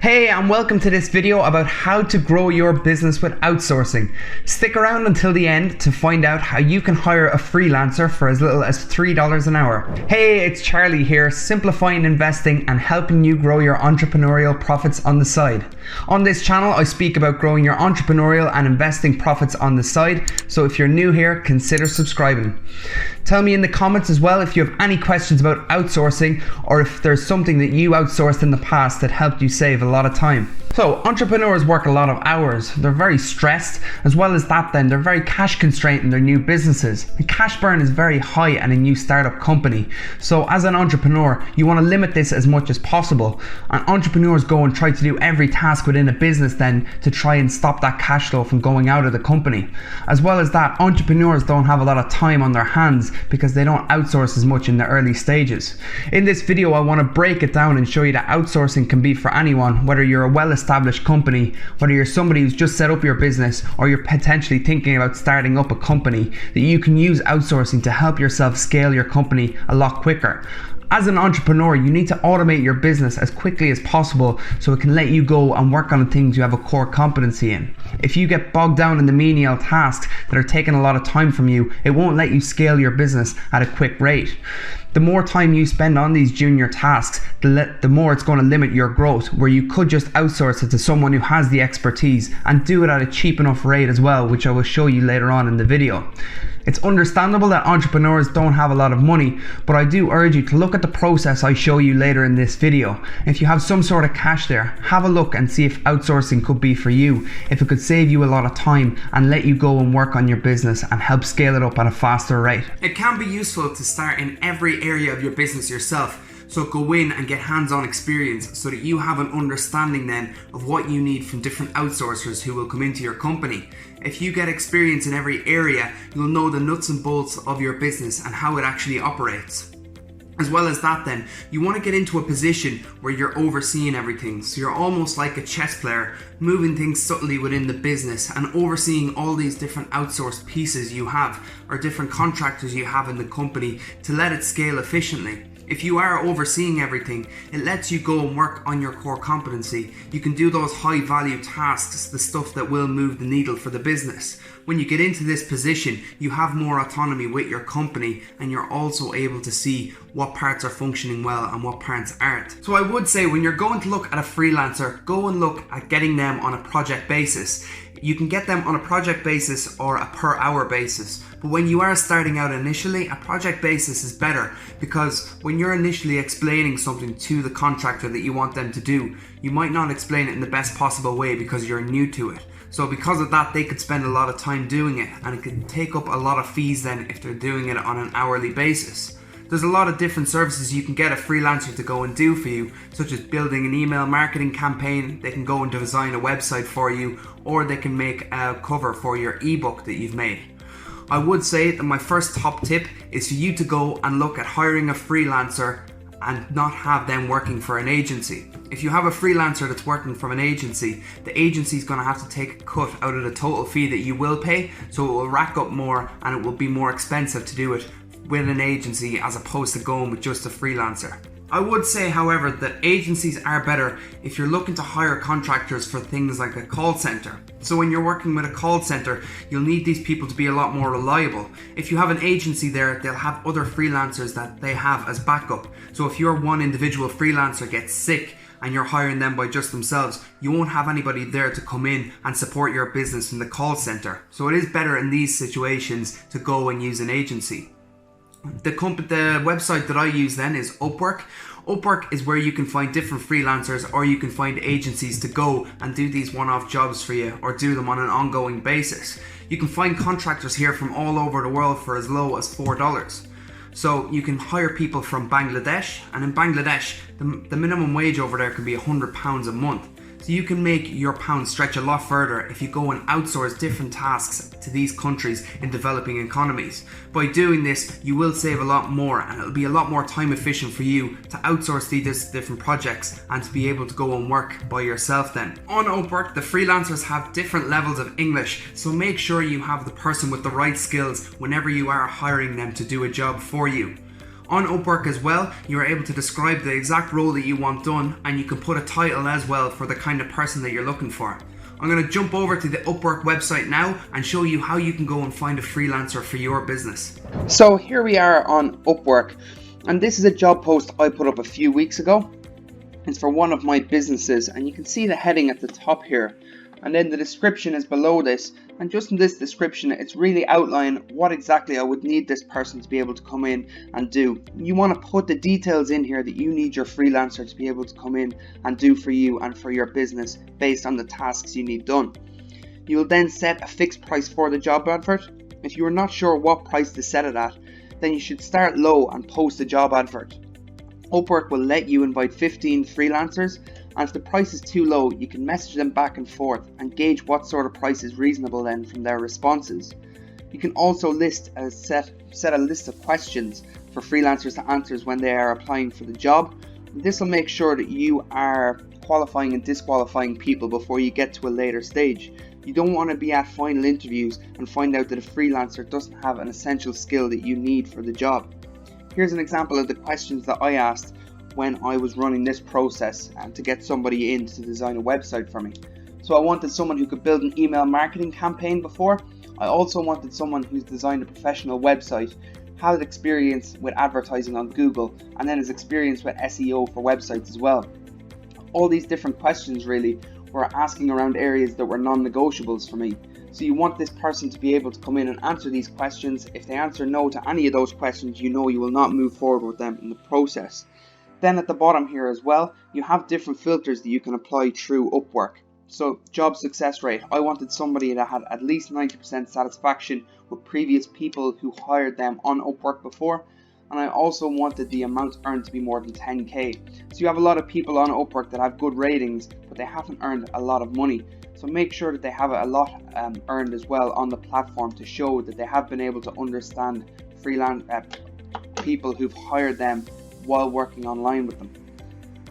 Hey, and welcome to this video about how to grow your business with outsourcing. Stick around until the end to find out how you can hire a freelancer for as little as $3 an hour. Hey, it's Charlie here, simplifying investing and helping you grow your entrepreneurial profits on the side. On this channel, I speak about growing your entrepreneurial and investing profits on the side, so if you're new here, consider subscribing. Tell me in the comments as well if you have any questions about outsourcing or if there's something that you outsourced in the past that helped you save a lot of time. So entrepreneurs work a lot of hours. They're very stressed. As well as that then, they're very cash constrained in their new businesses. The cash burn is very high in a new startup company. So as an entrepreneur, you want to limit this as much as possible. And entrepreneurs go and try to do every task within a business then to try and stop that cash flow from going out of the company. As well as that, entrepreneurs don't have a lot of time on their hands because they don't outsource as much in the early stages. In this video, I want to break it down and show you that outsourcing can be for anyone, whether you're a well-established company, whether you're somebody who's just set up your business, or you're potentially thinking about starting up a company, that you can use outsourcing to help yourself scale your company a lot quicker. As an entrepreneur, you need to automate your business as quickly as possible so it can let you go and work on the things you have a core competency in. If you get bogged down in the menial tasks that are taking a lot of time from you, it won't let you scale your business at a quick rate. The more time you spend on these junior tasks, the more it's going to limit your growth, where you could just outsource it to someone who has the expertise and do it at a cheap enough rate as well, which I will show you later on in the video. It's understandable that entrepreneurs don't have a lot of money, but I do urge you to look at the process I show you later in this video. If you have some sort of cash there, have a look and see if outsourcing could be for you, if it could save you a lot of time and let you go and work on your business and help scale it up at a faster rate. It can be useful to start in every area of your business yourself. So go in and get hands-on experience so that you have an understanding then of what you need from different outsourcers who will come into your company. If you get experience in every area, you'll know the nuts and bolts of your business and how it actually operates. As well as that then, you want to get into a position where you're overseeing everything. So you're almost like a chess player, moving things subtly within the business and overseeing all these different outsourced pieces you have or different contractors you have in the company to let it scale efficiently. If you are overseeing everything, it lets you go and work on your core competency. You can do those high value tasks, the stuff that will move the needle for the business. When you get into this position, you have more autonomy with your company and you're also able to see what parts are functioning well and what parts aren't. So I would say when you're going to look at a freelancer, go and look at getting them on a project basis. You can get them on a project basis or a per hour basis. But when you are starting out initially, a project basis is better because when you're initially explaining something to the contractor that you want them to do, you might not explain it in the best possible way because you're new to it. So because of that, they could spend a lot of time doing it and it could take up a lot of fees then if they're doing it on an hourly basis. There's a lot of different services you can get a freelancer to go and do for you, such as building an email marketing campaign. They can go and design a website for you, or they can make a cover for your ebook that you've made. I would say that my first top tip is for you to go and look at hiring a freelancer and not have them working for an agency. If you have a freelancer that's working from an agency, the agency is going to have to take a cut out of the total fee that you will pay, so it will rack up more and it will be more expensive to do it with an agency as opposed to going with just a freelancer. I would say, however, that agencies are better if you're looking to hire contractors for things like a call center. So when you're working with a call center, you'll need these people to be a lot more reliable. If you have an agency there, they'll have other freelancers that they have as backup. So if your one individual freelancer gets sick and you're hiring them by just themselves, you won't have anybody there to come in and support your business in the call center. So it is better in these situations to go and use an agency. The website that I use then is Upwork. Upwork is where you can find different freelancers or you can find agencies to go and do these one-off jobs for you or do them on an ongoing basis. You can find contractors here from all over the world for as low as $4. So you can hire people from Bangladesh, and in Bangladesh the minimum wage over there can be £100 a month. So you can make your pound stretch a lot further if you go and outsource different tasks to these countries in developing economies. By doing this, you will save a lot more and it'll be a lot more time efficient for you to outsource these different projects and to be able to go and work by yourself then. On Upwork, the freelancers have different levels of English, so make sure you have the person with the right skills whenever you are hiring them to do a job for you. On Upwork as well, you're able to describe the exact role that you want done, and you can put a title as well for the kind of person that you're looking for. I'm going to jump over to the Upwork website now and show you how you can go and find a freelancer for your business. So here we are on Upwork, and this is a job post I put up a few weeks ago. It's for one of my businesses, and you can see the heading at the top here, and then the description is below this. And just in this description, it's really outlining what exactly I would need this person to be able to come in and do. You want to put the details in here that you need your freelancer to be able to come in and do for you and for your business based on the tasks you need done. You will then set a fixed price for the job advert. If you are not sure what price to set it at, then you should start low and post a job advert. Upwork will let you invite 15 freelancers, and if the price is too low, you can message them back and forth and gauge what sort of price is reasonable then from their responses. You can also set a list of questions for freelancers to answer when they are applying for the job. This will make sure that you are qualifying and disqualifying people before you get to a later stage. You don't want to be at final interviews and find out that a freelancer doesn't have an essential skill that you need for the job. Here's an example of the questions that I asked when I was running this process to get somebody in to design a website for me. So I wanted someone who could build an email marketing campaign before. I also wanted someone who's designed a professional website, had experience with advertising on Google, and then has experience with SEO for websites as well. All these different questions really were asking around areas that were non-negotiables for me. So you want this person to be able to come in and answer these questions. If they answer no to any of those questions, you know you will not move forward with them in the process. Then at the bottom here as well, you have different filters that you can apply through Upwork. So job success rate. I wanted somebody that had at least 90% satisfaction with previous people who hired them on Upwork before. And I also wanted the amount earned to be more than 10k. So you have a lot of people on Upwork that have good ratings, but they haven't earned a lot of money. So make sure that they have a lot earned as well on the platform to show that they have been able to understand freelance people who've hired them while working online with them.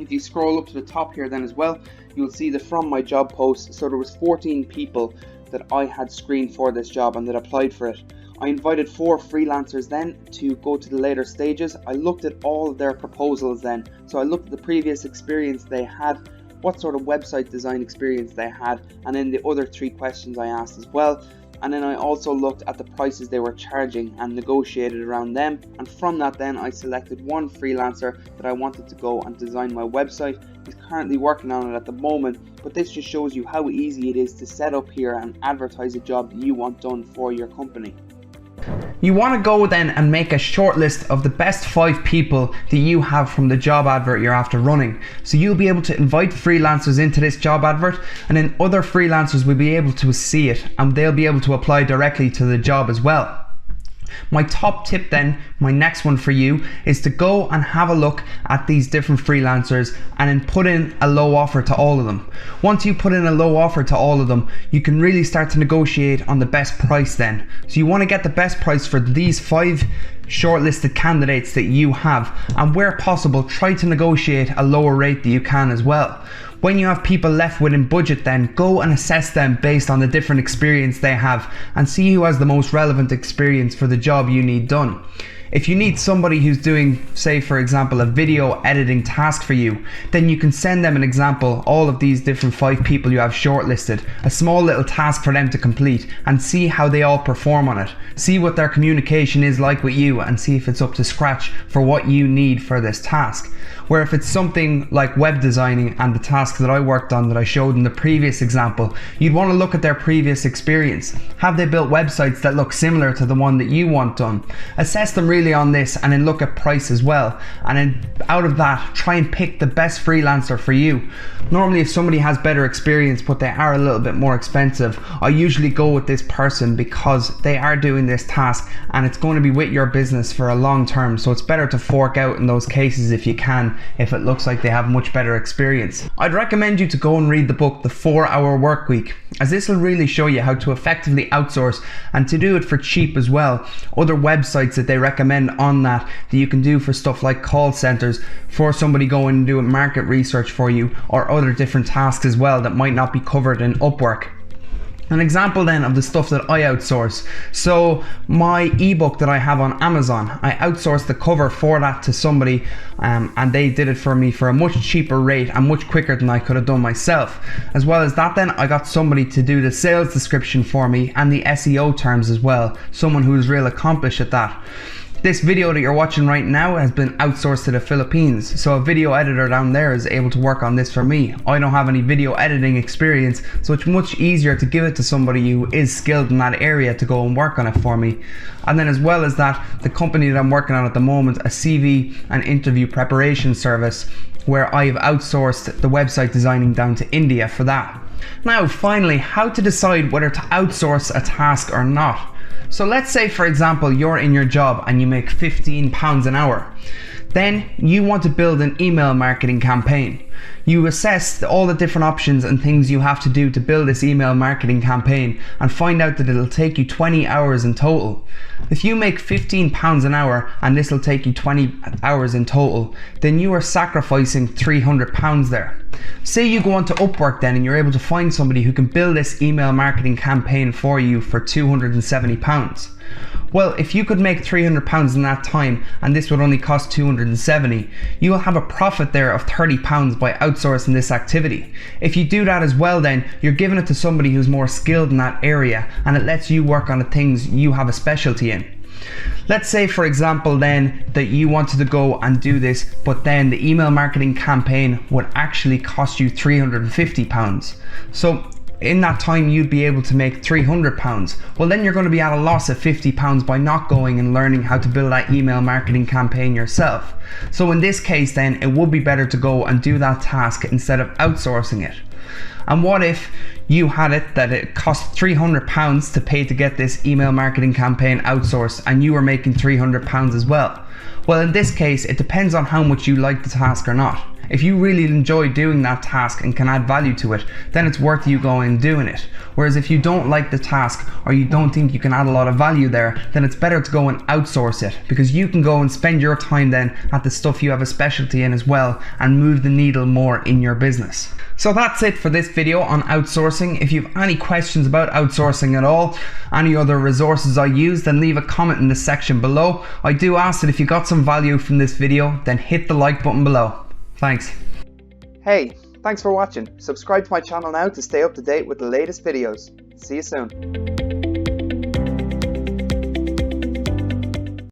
If you scroll up to the top here then as well, you'll see that from my job post, so there was 14 people that I had screened for this job and that applied for it. I invited 4 freelancers then to go to the later stages. I looked at all of their proposals then. So I looked at the previous experience they had, what sort of website design experience they had, and then the other 3 questions I asked as well. And then I also looked at the prices they were charging and negotiated around them. And from that then I selected one freelancer that I wanted to go and design my website. He's currently working on it at the moment, but this just shows you how easy it is to set up here and advertise a job that you want done for your company. You want to go then and make a short list of the best 5 people that you have from the job advert you're after running. So you'll be able to invite freelancers into this job advert, and then other freelancers will be able to see it and they'll be able to apply directly to the job as well. My top tip then, my next one for you, is to go and have a look at these different freelancers and then put in a low offer to all of them. Once you put in a low offer to all of them, you can really start to negotiate on the best price then. So you want to get the best price for these 5 shortlisted candidates that you have, and where possible try to negotiate a lower rate that you can as well. When you have people left within budget then, go and assess them based on the different experience they have and see who has the most relevant experience for the job you need done. If you need somebody who's doing, say for example, a video editing task for you, then you can send them an example, all of these different 5 people you have shortlisted, a small little task for them to complete, and see how they all perform on it. See what their communication is like with you and see if it's up to scratch for what you need for this task. Where if it's something like web designing and the task that I worked on that I showed in the previous example, you'd want to look at their previous experience. Have they built websites that look similar to the one that you want done? Assess them really on this and then look at price as well. And then out of that, try and pick the best freelancer for you. Normally if somebody has better experience but they are a little bit more expensive, I usually go with this person because they are doing this task and it's going to be with your business for a long term. So it's better to fork out in those cases if you can, if it looks like they have much better experience. I'd recommend you to go and read the book The 4-Hour Workweek, as this will really show you how to effectively outsource and to do it for cheap as well. Other websites that they recommend on that you can do for stuff like call centers, for somebody going and doing market research for you, or other different tasks as well that might not be covered in Upwork. An example then of the stuff that I outsource. So my ebook that I have on Amazon, I outsourced the cover for that to somebody, and they did it for me for a much cheaper rate and much quicker than I could have done myself. As well as that then, I got somebody to do the sales description for me and the SEO terms as well, someone who is real accomplished at that. This video that you're watching right now has been outsourced to the Philippines, so a video editor down there is able to work on this for me. I don't have any video editing experience, so it's much easier to give it to somebody who is skilled in that area to go and work on it for me. And then as well as that, the company that I'm working on at the moment, a CV and interview preparation service, where I've outsourced the website designing down to India for that. Now finally, how to decide whether to outsource a task or not. So let's say, for example, you're in your job and you make £15 an hour. Then you want to build an email marketing campaign. You assess all the different options and things you have to do to build this email marketing campaign and find out that it'll take you 20 hours in total. If you make £15 an hour and this will take you 20 hours in total, then you are sacrificing £300 there. Say you go onto Upwork then and you're able to find somebody who can build this email marketing campaign for you for £270. Well, if you could make £300 in that time and this would only cost $270, you will have a profit there of £30 by outsourcing this activity. If you do that as well, then you're giving it to somebody who's more skilled in that area, and it lets you work on the things you have a specialty in. Let's say, for example, then that you wanted to go and do this, but then the email marketing campaign would actually cost you £350. So in that time you'd be able to make £300. Well, then you're going to be at a loss of £50 by not going and learning how to build that email marketing campaign yourself. So in this case then, it would be better to go and do that task instead of outsourcing it. And what if you had it that it cost £300 to pay to get this email marketing campaign outsourced and you were making £300 as well? Well, in this case, it depends on how much you like the task or not. If you really enjoy doing that task and can add value to it, then it's worth you going and doing it. Whereas if you don't like the task or you don't think you can add a lot of value there, then it's better to go and outsource it, because you can go and spend your time then at the stuff you have a specialty in as well and move the needle more in your business. So that's it for this video on outsourcing. If you have any questions about outsourcing at all, any other resources I use, then leave a comment in the section below. I do ask that if you got some value from this video, then hit the like button below. Thanks. Hey, thanks for watching. Subscribe to my channel now to stay up to date with the latest videos. See you soon.